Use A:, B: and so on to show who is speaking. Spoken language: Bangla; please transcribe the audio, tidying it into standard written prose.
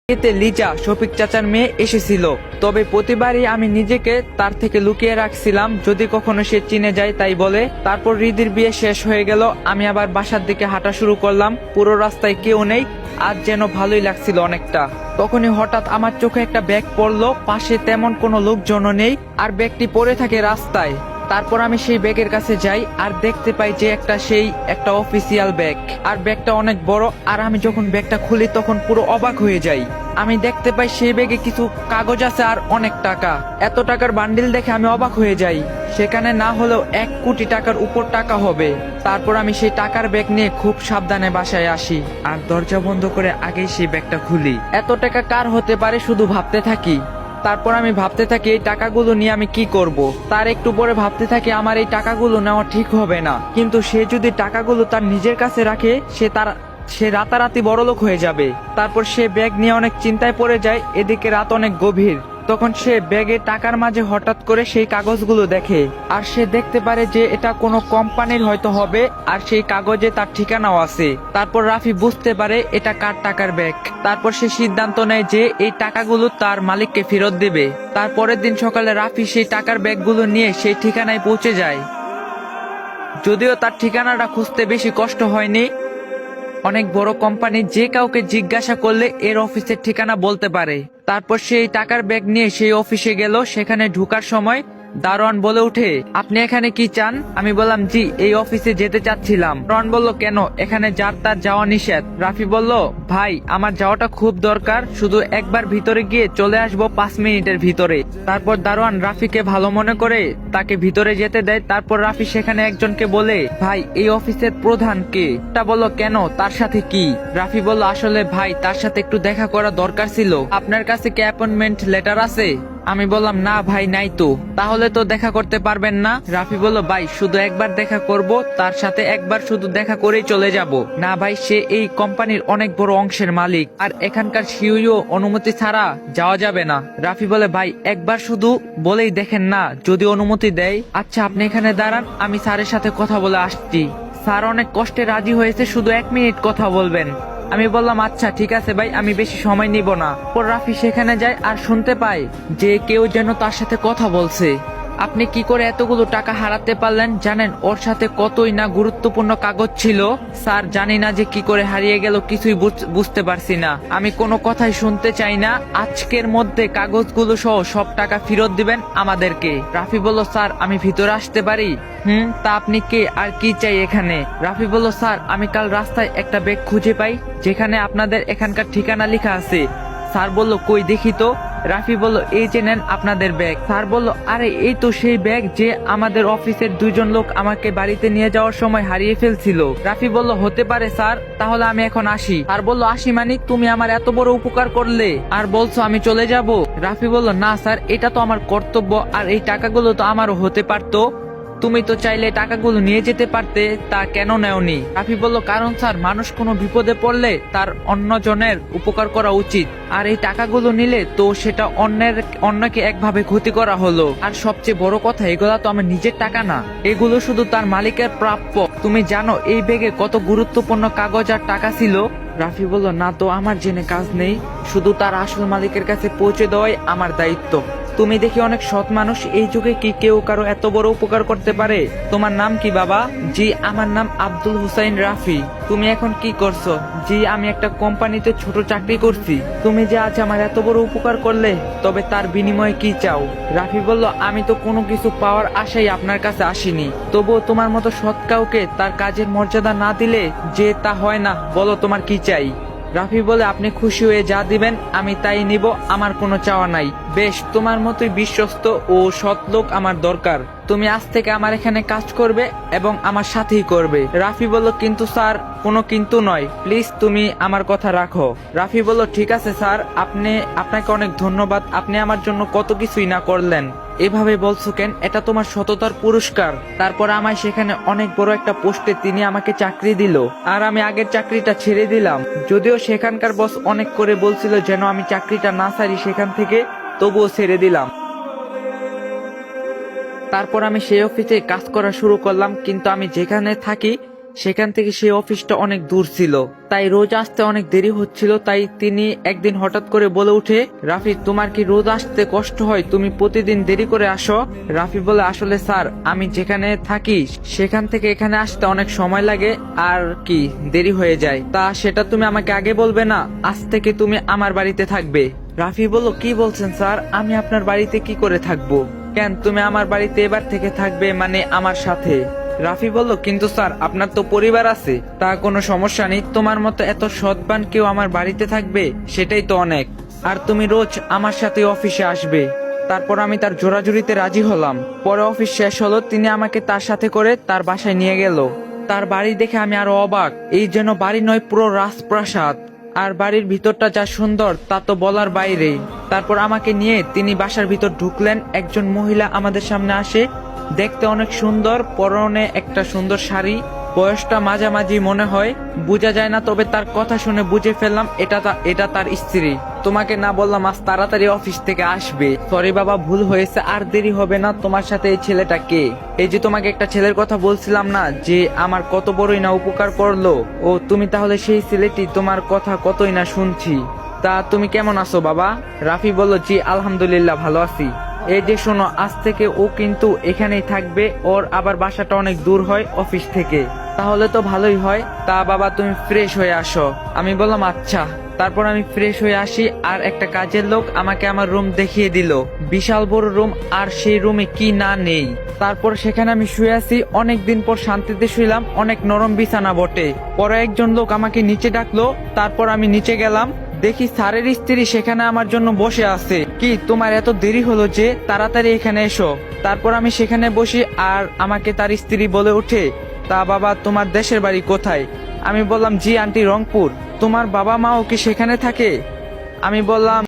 A: এতে লিজা শফিক চাচার মেয়ে এসেছিল, তবে প্রতিবারই আমি নিজেকে তার থেকে লুকিয়ে রাখছিলাম যদি কখনো সে চিনে যায় তাই বলে। তারপর রিদির বিয়ে শেষ হয়ে গেল, আমি আবার বাসার দিকে হাঁটা শুরু করলাম। পুরো রাস্তায় কেউ নেই, আজ যেন ভালোই লাগছিল অনেকটা। তখনই হঠাৎ আমার চোখে একটা ব্যাগ পড়লো, পাশে তেমন কোনো লোকজনও নেই আর ব্যাগটি পড়ে থাকে রাস্তায়। তারপর আমি সেই ব্যাগের কাছে যাই আর দেখতে পাই যে একটা অফিসিয়াল ব্যাগ, আর ব্যাগটা অনেক বড়। আর আমি যখন ব্যাগটা খুলি তখন পুরো অবাক হয়ে যাই। আমি দেখতে পাই সেই ব্যাগে কিছু কাগজ আছে আর অনেক টাকা। এত টাকার বান্ডিল দেখে আমি অবাক হয়ে যাই। সেখানে না হলেও 1 কোটি টাকার উপর টাকা হবে। তারপর আমি সেই টাকার ব্যাগ নিয়ে খুব সাবধানে বাসায় আসি আর দরজা বন্ধ করে আগেই সেই ব্যাগটা খুলি। এত টাকা কার হতে পারে শুধু ভাবতে থাকি। তারপর আমি ভাবতে থাকি এই টাকাগুলো নিয়ে আমি কি করব। তার একটু পরে ভাবতে থাকি আমার এই টাকাগুলো নেওয়া ঠিক হবে না, কিন্তু সে যদি টাকাগুলো তার নিজের কাছে রাখে সে রাতারাতি বড়লোক হয়ে যাবে। তারপর সে ব্যাগ নিয়ে অনেক চিন্তায় পড়ে যায়। এদিকে রাত অনেক গভীর। তখন সে ব্যাগে টাকার মাঝে হঠাৎ করে সেই কাগজগুলো দেখে আর সে দেখতে পারে যে এটা কোনো কোম্পানির হয়তো হবে আর সেই কাগজে তার ঠিকানাও আছে। তারপর রাফি বুঝতে পারে এটা কার টাকার ব্যাগ। তারপর সে সিদ্ধান্ত নেয় যে এই টাকাগুলো তার মালিককে ফেরত দেবে। তারপরের দিন সকালে রাফি সেই টাকার ব্যাগগুলো নিয়ে সেই ঠিকানায় পৌঁছে যায়। যদিও তার ঠিকানাটা খুঁজতে বেশি কষ্ট হয়নি। অনেক বড় কোম্পানি যে কাউকে জিজ্ঞাসা করলে এর অফিসের ঠিকানা বলতে পারে। তারপর সেই টাকার ব্যাগ নিয়ে সেই অফিসে গেল। সেখানে ঢোকার সময় দারোয়ান বলে উঠে, আপনি এখানে কি চান? আমি বললাম, জি, এই অফিসে যেতে চাচ্ছিলাম। দারোয়ান বলল, কেন? এখানে যার তার যাওয়া নিষেধ। রাফি বলল, ভাই, আমার যাওয়াটা খুব দরকার, শুধু একবার ভিতরে গিয়ে চলে আসবো 5 মিনিটের ভিতরে। তারপর দারোয়ান রাফিকে ভালো মনে করে তাকে ভিতরে যেতে দেয়। তারপর রাফি সেখানে একজনকে বলে, ভাই, এই অফিসের প্রধান কে? তা বলল, কেন, তার সাথে কি? রাফি বলল, আসলে ভাই, তার সাথে একটু দেখা করা দরকার ছিল। আপনার কাছে কি অ্যাপয়েন্টমেন্ট লেটার আছে? আমি বললাম, না ভাই, নাই তো। তাহলে তো দেখা করতে পারবেন না। রাফি বলল, ভাই, শুধু একবার দেখা করব, তার সাথে একবার শুধু দেখা করেই চলে যাব। না ভাই, সে এই কোম্পানির অনেক বড় অংশের মালিক আর এখানকার সিইও অনুমতি ছাড়া যাওয়া যাবে না। রাফি বলে, ভাই, একবার শুধু বলেই দেখেন না, যদি অনুমতি দেয়। আচ্ছা, আপনি এখানে দাঁড়ান, আমি স্যারের সাথে কথা বলে আসছি। স্যার অনেক কষ্টে রাজি হয়েছে, শুধু 1 মিনিট কথা বলবেন। আমি বললাম, আচ্ছা ঠিক আছে ভাই, আমি বেশি সময় নিব না। পর রাফি সেখানে যায় আর শুনতে পায় যে কেউ যেন তার সাথে কথা বলছে। আপনি কি করে এতগুলো টাকা হারাতে পারলেন? জানেন ওর সাথে কতই না গুরুত্বপূর্ণ কাগজ ছিল। স্যার, জানি না যে কি করে হারিয়ে গেল, কিছুই বুঝতে পারছি না। আমি কোনো কথাই শুনতে চাই না। আজকের মধ্যে কাগজগুলো সহ সব টাকা ফেরত দিবেন আমাদেরকে। রাফি বলল, স্যার, আমি ভিতরে আসতে পারি? তা আপনি কে আর কি চাই এখানে? রাফি বলল, স্যার, আমি কাল রাস্তায় একটা ব্যাগ খুঁজে পাই যেখানে আপনাদের এখানকার ঠিকানা লেখা আছে। স্যার বলল, কই দেখি তো। রাফি বলল, এই যে নেন আপনাদের ব্যাগ। স্যার বলল, আরে এই তো সেই ব্যাগ যে আমাদের অফিসের 2 জন লোক আমাকে বাড়িতে নিয়ে যাওয়ার সময় হারিয়ে ফেলছিল। রাফি বলল, হতে পারে স্যার, তাহলে আমি এখন আসি। স্যার বলল, আসি মানে? তুমি আমার এত বড় উপকার করলে আর বলছো আমি চলে যাব? রাফি বলল, না স্যার, এটা তো আমার কর্তব্য, আর এই টাকাগুলো তো আমারও হতে পারতো। তুমি তো চাইলে টাকাগুলো নিয়ে যেতে পারতে, তা কেন নেওনি? রাফি বলল, কারণ স্যার, মানুষ কোনো বিপদে পড়লে তার অন্যজনের উপকার করা উচিত, আর এই টাকাগুলো নিলে তো সেটা অন্যকে একভাবে ক্ষতি করা হলো। আর সবচেয়ে বড় কথা, এগুলা তো আমার নিজের টাকা না, এগুলো শুধু তার মালিকের প্রাপ্য। তুমি জানো এই ব্যাগে কত গুরুত্বপূর্ণ কাগজ আর টাকা ছিল? রাফি বলল, না তো, আমার জেনে কাজ নেই, শুধু তার আসল মালিকের কাছে পৌঁছে দেওয়াই আমার দায়িত্ব। তুমি দেখি অনেক সৎ মানুষ, এই যুগে কি কেউ কারো এত বড় উপকার করতে পারে? তোমার নাম কি বাবা? জি, আমার নাম আব্দুল হুসাইন রাফি। তুমি এখন কি করছো? জি, আমি একটা কোম্পানিতে ছোট চাকরি করছি। তুমি যে আজ আমার এত বড় উপকার করলে, তবে তার বিনিময়ে কি চাও? রাফি বলল, আমি তো কোনো কিছু পাওয়ার আশাই আপনার কাছে আসিনি, তবুও তোমার মতো সৎ কাউকে তার কাজের মর্যাদা না দিলে যে তা হয় না। বলো তোমার কি চাই? রাফি বলে, আপনি খুশি হয়ে যা দিবেন আমি তাই নিব, আমার কোনো চাওয়া নাই। বেশ, তোমার মতোই বিশ্বস্ত ও সৎ লোক আমার দরকার। তুমি আজ থেকে আমার এখানে কাজ করবে এবং আমার সাথেই করবে। রাফি বলল, কিন্তু স্যার। কোনো কিন্তু নয়, প্লিজ তুমি আমার কথা রাখো। রাফি বলল, ঠিক আছে স্যার, আপনাকে অনেক ধন্যবাদ, আপনি আমার জন্য কত কিছুই না করলেন। এভাবে বলছো কেন? এটা তোমার সততার পুরস্কার। তারপর আমায় সেখানে অনেক বড় একটা পোস্টে তিনি আমাকে চাকরি দিল, আর আমি আগের চাকরিটা ছেড়ে দিলাম। যদিও সেখানকার বস অনেক করে বলছিল যেন আমি চাকরিটা না ছাড়ি সেখান থেকে, তবুও ছেড়ে দিলাম। তারপর আমি সেই অফিসে কাজ করা শুরু করলাম, কিন্তু আমি যেখানে থাকি সেখান থেকে সেই অফিসটা অনেক দূর ছিল, তাই রোজ আসতে অনেক দেরি হচ্ছিল। তাই তিনি একদিন হঠাৎ করে বলে উঠে, রাফি তোমার কি রোজ আসতে কষ্ট হয়, তুমি প্রতিদিন দেরি করে আসো? রাফি বলে, আসলে স্যার আমি যেখানে থাকি সেখান থেকে এখানে আসতে অনেক সময় লাগে আর কি দেরি হয়ে যায়। তা সেটা তুমি আমাকে আগে বলবে না? আজ থেকে তুমি আমার বাড়িতে থাকবে। রাফি বলল, কি বলছেন স্যার, আমি আপনার বাড়িতে কি করে থাকবো? কেন তুমি আমার বাড়িতে এবার থেকে থাকবে, মানে আমার সাথে? রাফি বলল, কিন্তু স্যার আপনার তো পরিবার আছে। তা কোনো সমস্যা নেই, তোমার মতো এত সৎবান কেউ আমার বাড়িতে থাকবে সেটাই তো অনেক। আর তুমি রোজ আমার সাথে অফিসে আসবে। তারপর আমি তার জোরাজুরিতে রাজি হলাম। পরে অফিস শেষ হলো, তিনি আমাকে তার সাথে করে তার বাসায় নিয়ে গেল। তার বাড়ি দেখে আমি আরো অবাক, এই যেন বাড়ি নয় পুরো রাজপ্রাসাদ। আর বাড়ির ভিতরটা যা সুন্দর তা তো বলার বাইরে। তারপর আমাকে নিয়ে তিনি বাসার ভিতর ঢুকলেন। একজন মহিলা আমাদের সামনে আসে, দেখতে অনেক সুন্দর, পরনে একটা সুন্দর শাড়ি, বয়সটা মাঝামাঝি মনে হয়, বোঝা যায় না, তবে তার কথা শুনে বুঝে ফেললাম এটা তার স্ত্রী। তোমাকে না বললাম আজ তাড়াতাড়ি অফিস থেকে আসবে? সরি বাবা, ভুল হয়েছে, আর দেরি হবে না। তোমার সাথে এই ছেলেটা কে? এই যে তোমাকে একটা ছেলের কথা বলছিলাম না, যে আমার কত বড়ই না উপকার করলো, ও তুমি তাহলে সেই ছেলেটি? তোমার কথা কতই না শুনছি। তা তুমি কেমন আছো বাবা? রাফি বলল, জি আলহামদুলিল্লাহ ভালো আছি। এই যে শোনো, আজ থেকে ও কিন্তু এখানেই থাকবে, ওর আবার বাসাটা অনেক দূর হয় অফিস থেকে। তাহলে তো ভালোই হয়। তা বাবা তুমি ফ্রেশ হয়ে আসো। আমি বললাম আচ্ছা। তারপর আমি ফ্রেশ হয়ে আসি, আর একটা কাজের লোক আমাকে আমার রুম দেখিয়ে দিল। বিশাল বড় রুম, আর সেই রুমে কি না নেই। তারপর সেখানে আমি শুয়ে আছি, অনেকদিন পর শান্তিতে শুইলাম, অনেক নরম বিছানা বটে। পরে একজন লোক আমাকে নিচে ডাকলো, তারপর আমি নিচে গেলাম, দেখি স্যারের স্ত্রী সেখানে আমার জন্য বসে আছে। কি তোমার এত দেরি হলো যে, তাড়াতাড়ি এখানে এসো। তারপর আমি সেখানে বসি, আর আমাকে তার স্ত্রী বলে ওঠে, তা বাবা তোমার দেশের বাড়ি কোথায়? আমি বললাম, জি আন্টি রংপুর। তোমার বাবা মাও কি সেখানে থাকে? আমি বললাম,